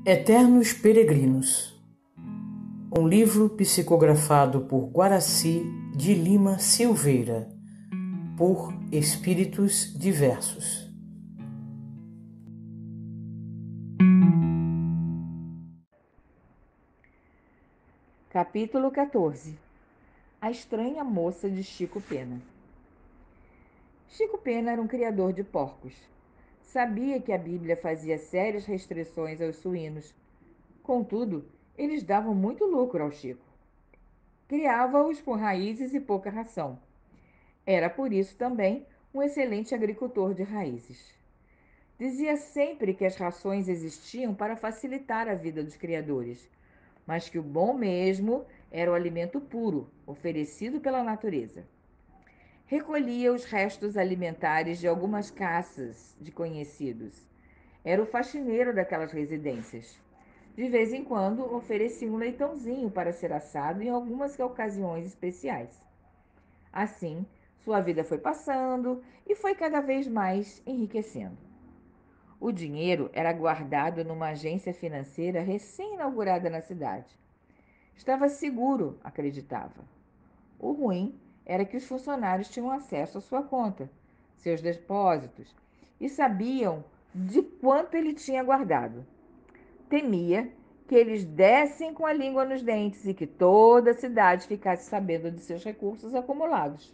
Eternos Peregrinos. Um livro psicografado por Guaraci de Lima Silveira, por espíritos diversos. Capítulo 14. A estranha moça de Chico Pena. Chico Pena era um criador de porcos. Sabia que a Bíblia fazia sérias restrições aos suínos. Contudo, eles davam muito lucro ao Chico. Criava-os com raízes e pouca ração. Era por isso também um excelente agricultor de raízes. Dizia sempre que as rações existiam para facilitar a vida dos criadores, mas que o bom mesmo era o alimento puro, oferecido pela natureza. Recolhia os restos alimentares de algumas caças de conhecidos. Era o faxineiro daquelas residências. De vez em quando, oferecia um leitãozinho para ser assado em algumas ocasiões especiais. Assim, sua vida foi passando e foi cada vez mais enriquecendo. O dinheiro era guardado numa agência financeira recém-inaugurada na cidade. Estava seguro, acreditava. O ruim era que os funcionários tinham acesso à sua conta, seus depósitos, e sabiam de quanto ele tinha guardado. Temia que eles dessem com a língua nos dentes e que toda a cidade ficasse sabendo de seus recursos acumulados.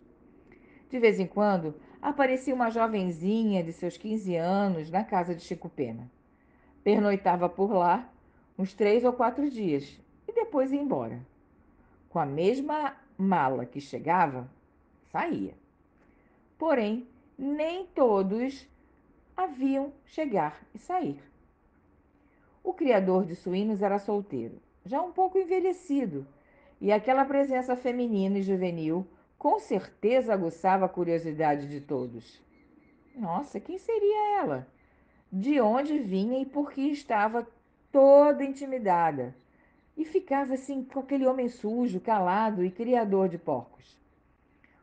De vez em quando, aparecia uma jovenzinha de seus 15 anos na casa de Chico Pena. Pernoitava por lá uns 3 ou 4 dias e depois ia embora. Com a mesma mala que chegava, saía. Porém, nem todos haviam chegar e sair. O criador de suínos era solteiro, já um pouco envelhecido, e aquela presença feminina e juvenil com certeza aguçava a curiosidade de todos. Nossa, quem seria ela? De onde vinha e por que estava toda intimidada? E ficava assim com aquele homem sujo, calado e criador de porcos.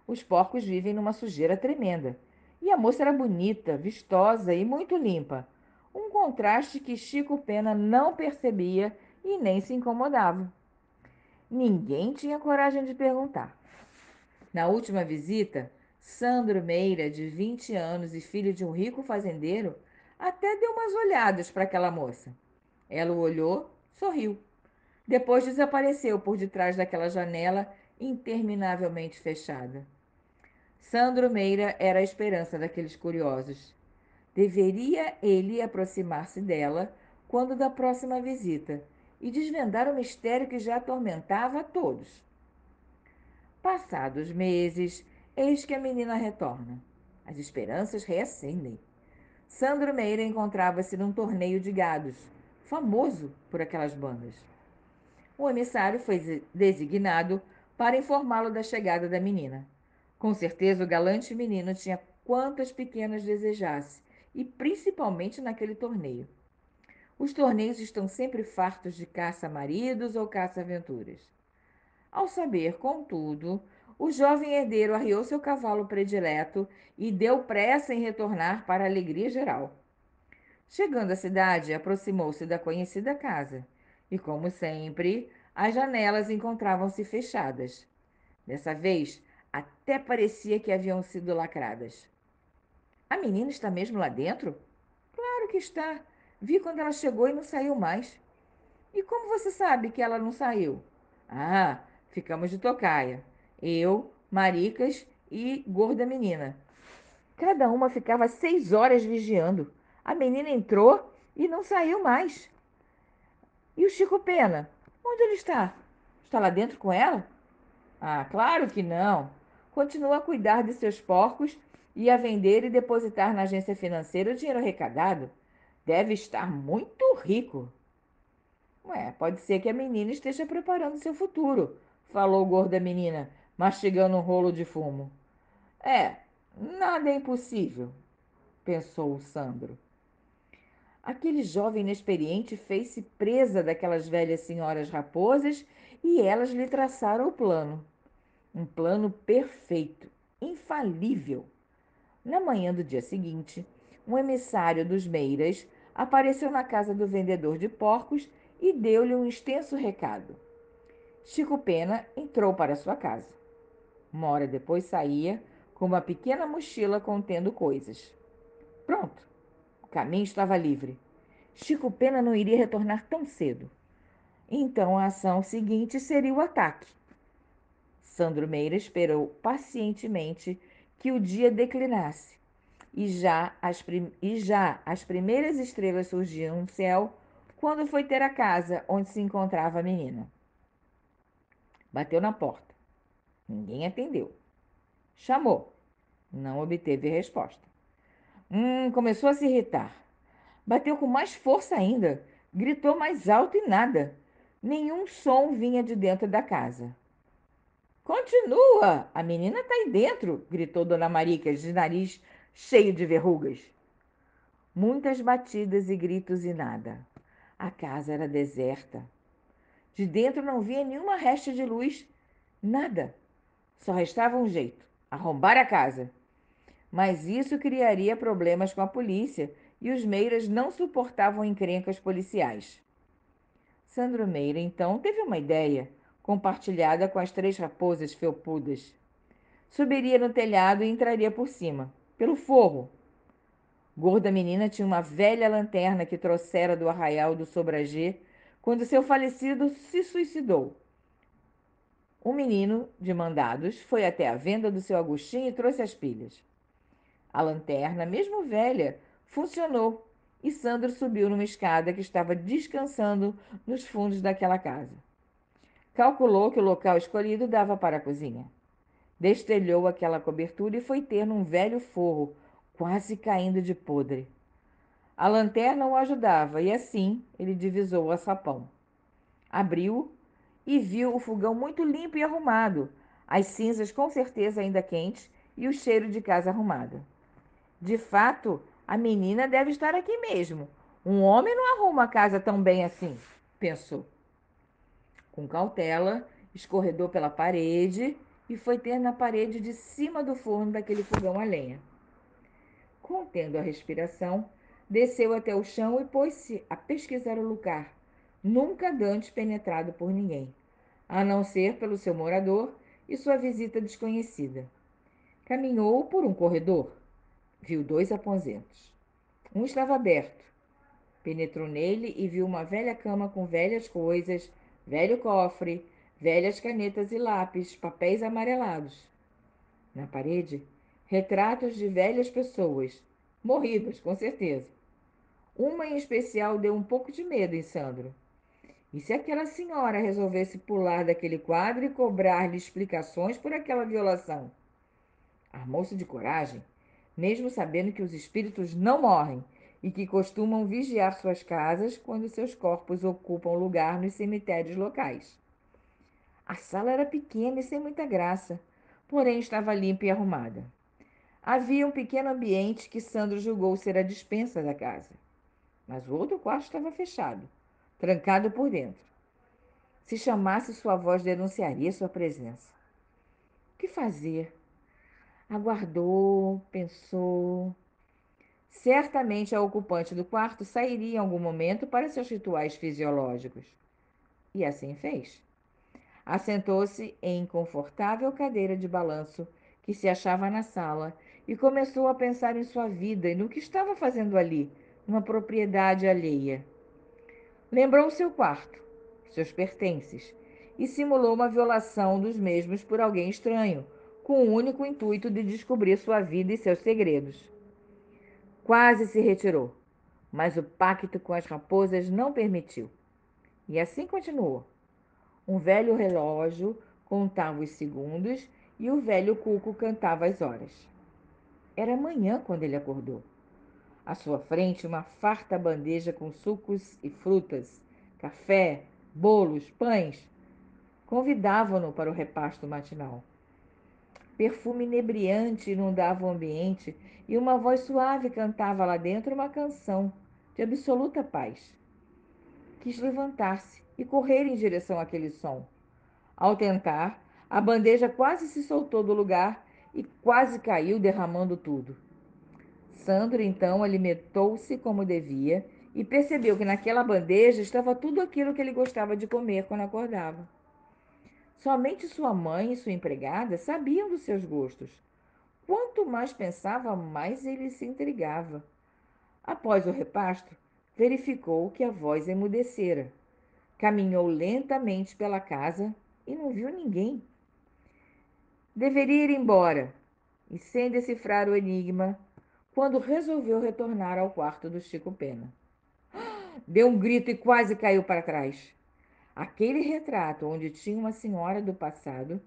Os porcos vivem numa sujeira tremenda. E a moça era bonita, vistosa e muito limpa. Um contraste que Chico Pena não percebia e nem se incomodava. Ninguém tinha coragem de perguntar. Na última visita, Sandro Meira, de 20 anos e filho de um rico fazendeiro, até deu umas olhadas para aquela moça. Ela o olhou, sorriu. Depois desapareceu por detrás daquela janela interminavelmente fechada. Sandro Meira era a esperança daqueles curiosos. Deveria ele aproximar-se dela quando da próxima visita e desvendar o mistério que já atormentava a todos. Passados meses, eis que a menina retorna. As esperanças reacendem. Sandro Meira encontrava-se num torneio de gados, famoso por aquelas bandas. O emissário foi designado para informá-lo da chegada da menina. Com certeza, o galante menino tinha quantas pequenas desejasse, e principalmente naquele torneio. Os torneios estão sempre fartos de caça-maridos ou caça-aventuras. Ao saber, contudo, o jovem herdeiro arriou seu cavalo predileto e deu pressa em retornar para a alegria geral. Chegando à cidade, aproximou-se da conhecida casa e, como sempre, as janelas encontravam-se fechadas. Dessa vez, até parecia que haviam sido lacradas. A menina está mesmo lá dentro? Claro que está. Vi quando ela chegou e não saiu mais. E como você sabe que ela não saiu? Ah, ficamos de tocaia. Eu, Maricas e Gorda Menina. Cada uma ficava 6 horas vigiando. A menina entrou e não saiu mais. E o Chico Pena? Onde ele está? Está lá dentro com ela? Ah, claro que não. Continua a cuidar de seus porcos e a vender e depositar na agência financeira o dinheiro arrecadado. Deve estar muito rico. Pode ser que a menina esteja preparando seu futuro, falou gorda menina, mastigando um rolo de fumo. É, nada é impossível, pensou o Sandro. Aquele jovem inexperiente fez-se presa daquelas velhas senhoras raposas e elas lhe traçaram o plano. Um plano perfeito, infalível. Na manhã do dia seguinte, um emissário dos Meiras apareceu na casa do vendedor de porcos e deu-lhe um extenso recado. Chico Pena entrou para sua casa. Uma hora depois saía com uma pequena mochila contendo coisas. Pronto, o caminho estava livre. Chico Pena não iria retornar tão cedo. Então a ação seguinte seria o ataque. Sandro Meira esperou pacientemente que o dia declinasse e já as primeiras estrelas surgiam no céu quando foi ter a casa onde se encontrava a menina. Bateu na porta. Ninguém atendeu. Chamou. Não obteve resposta. Começou a se irritar. Bateu com mais força ainda. Gritou mais alto e nada. Nenhum som vinha de dentro da casa. Continua! A menina está aí dentro! Gritou Dona Maricas, de nariz cheio de verrugas. Muitas batidas e gritos e nada. A casa era deserta. De dentro não via nenhuma resta de luz. Nada. Só restava um jeito: arrombar a casa. Mas isso criaria problemas com a polícia e os Meiras não suportavam encrencas policiais. Sandro Meira, então, teve uma ideia, compartilhada com as 3 raposas felpudas. Subiria no telhado e entraria por cima, pelo forro. Gorda menina tinha uma velha lanterna que trouxera do arraial do Sobragê quando seu falecido se suicidou. O menino, de mandados, foi até a venda do seu Agostinho e trouxe as pilhas. A lanterna, mesmo velha, funcionou e Sandro subiu numa escada que estava descansando nos fundos daquela casa. Calculou que o local escolhido dava para a cozinha. Destelhou aquela cobertura e foi ter num velho forro, quase caindo de podre. A lanterna o ajudava e assim ele divisou o alçapão. Abriu e viu o fogão muito limpo e arrumado, as cinzas com certeza ainda quentes e o cheiro de casa arrumada. De fato, a menina deve estar aqui mesmo. Um homem não arruma a casa tão bem assim, pensou. Com cautela, escorregou pela parede e foi ter na parede de cima do forno daquele fogão a lenha. Contendo a respiração, desceu até o chão e pôs-se a pesquisar o lugar, nunca dantes penetrado por ninguém, a não ser pelo seu morador e sua visita desconhecida. Caminhou por um corredor. Viu 2 aposentos. Um estava aberto. Penetrou nele e viu uma velha cama com velhas coisas, velho cofre, velhas canetas e lápis, papéis amarelados. Na parede, retratos de velhas pessoas, morridas, com certeza. Uma em especial deu um pouco de medo em Sandro. E se aquela senhora resolvesse pular daquele quadro e cobrar-lhe explicações por aquela violação? Armou-se de coragem, mesmo sabendo que os espíritos não morrem e que costumam vigiar suas casas quando seus corpos ocupam lugar nos cemitérios locais. A sala era pequena e sem muita graça, porém estava limpa e arrumada. Havia um pequeno ambiente que Sandro julgou ser a despensa da casa, mas o outro quarto estava fechado, trancado por dentro. Se chamasse, sua voz denunciaria sua presença. O que fazer? Aguardou, pensou. Certamente a ocupante do quarto sairia em algum momento para seus rituais fisiológicos. E assim fez. Assentou-se em confortável cadeira de balanço que se achava na sala e começou a pensar em sua vida e no que estava fazendo ali, numa propriedade alheia. Lembrou seu quarto, seus pertences, e simulou uma violação dos mesmos por alguém estranho, com o único intuito de descobrir sua vida e seus segredos. Quase se retirou, mas o pacto com as raposas não permitiu. E assim continuou. Um velho relógio contava os segundos e o velho cuco cantava as horas. Era manhã quando ele acordou. À sua frente, uma farta bandeja com sucos e frutas, café, bolos, pães. Convidavam-no para o repasto matinal. Perfume inebriante inundava o ambiente e uma voz suave cantava lá dentro uma canção de absoluta paz. Quis levantar-se e correr em direção àquele som. Ao tentar, a bandeja quase se soltou do lugar e quase caiu, derramando tudo. Sandro então alimentou-se como devia e percebeu que naquela bandeja estava tudo aquilo que ele gostava de comer quando acordava. Somente sua mãe e sua empregada sabiam dos seus gostos. Quanto mais pensava, mais ele se intrigava. Após o repasto, verificou que a voz emudecera. Caminhou lentamente pela casa e não viu ninguém. Deveria ir embora, e sem decifrar o enigma, quando resolveu retornar ao quarto do Chico Pena. Deu um grito e quase caiu para trás. Aquele retrato, onde tinha uma senhora do passado,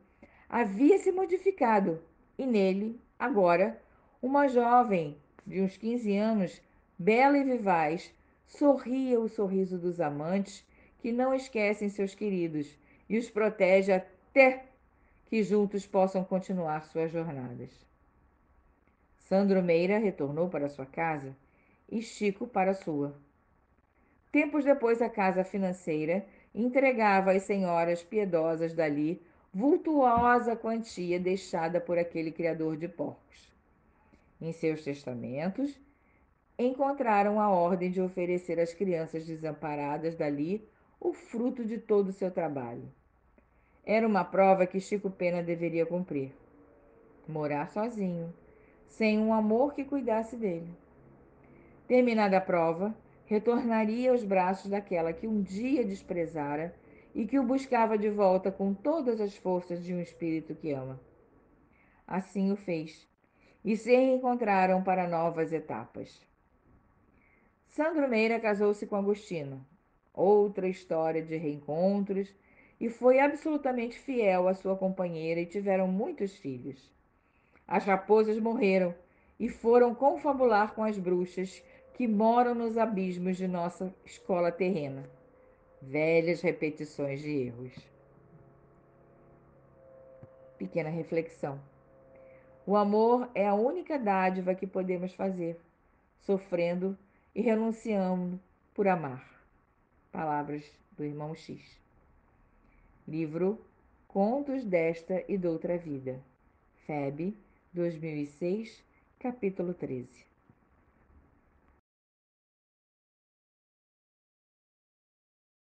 havia se modificado e nele, agora, uma jovem de uns 15 anos, bela e vivaz, sorria o sorriso dos amantes que não esquecem seus queridos e os protege até que juntos possam continuar suas jornadas. Sandro Meira retornou para sua casa e Chico para a sua. Tempos depois, a casa financeira entregava às senhoras piedosas dali vultuosa quantia deixada por aquele criador de porcos. Em seus testamentos, encontraram a ordem de oferecer às crianças desamparadas dali o fruto de todo o seu trabalho. Era uma prova que Chico Pena deveria cumprir: morar sozinho, sem um amor que cuidasse dele. Terminada a prova, retornaria aos braços daquela que um dia desprezara e que o buscava de volta com todas as forças de um espírito que ama. Assim o fez, e se reencontraram para novas etapas. Sandro Meira casou-se com Agostina, outra história de reencontros, e foi absolutamente fiel à sua companheira e tiveram muitos filhos. As raposas morreram e foram confabular com as bruxas que moram nos abismos de nossa escola terrena. Velhas repetições de erros. Pequena reflexão. O amor é a única dádiva que podemos fazer, sofrendo e renunciando por amar. Palavras do irmão X. Livro Contos desta e Doutra Vida. FEB 2006, capítulo 13.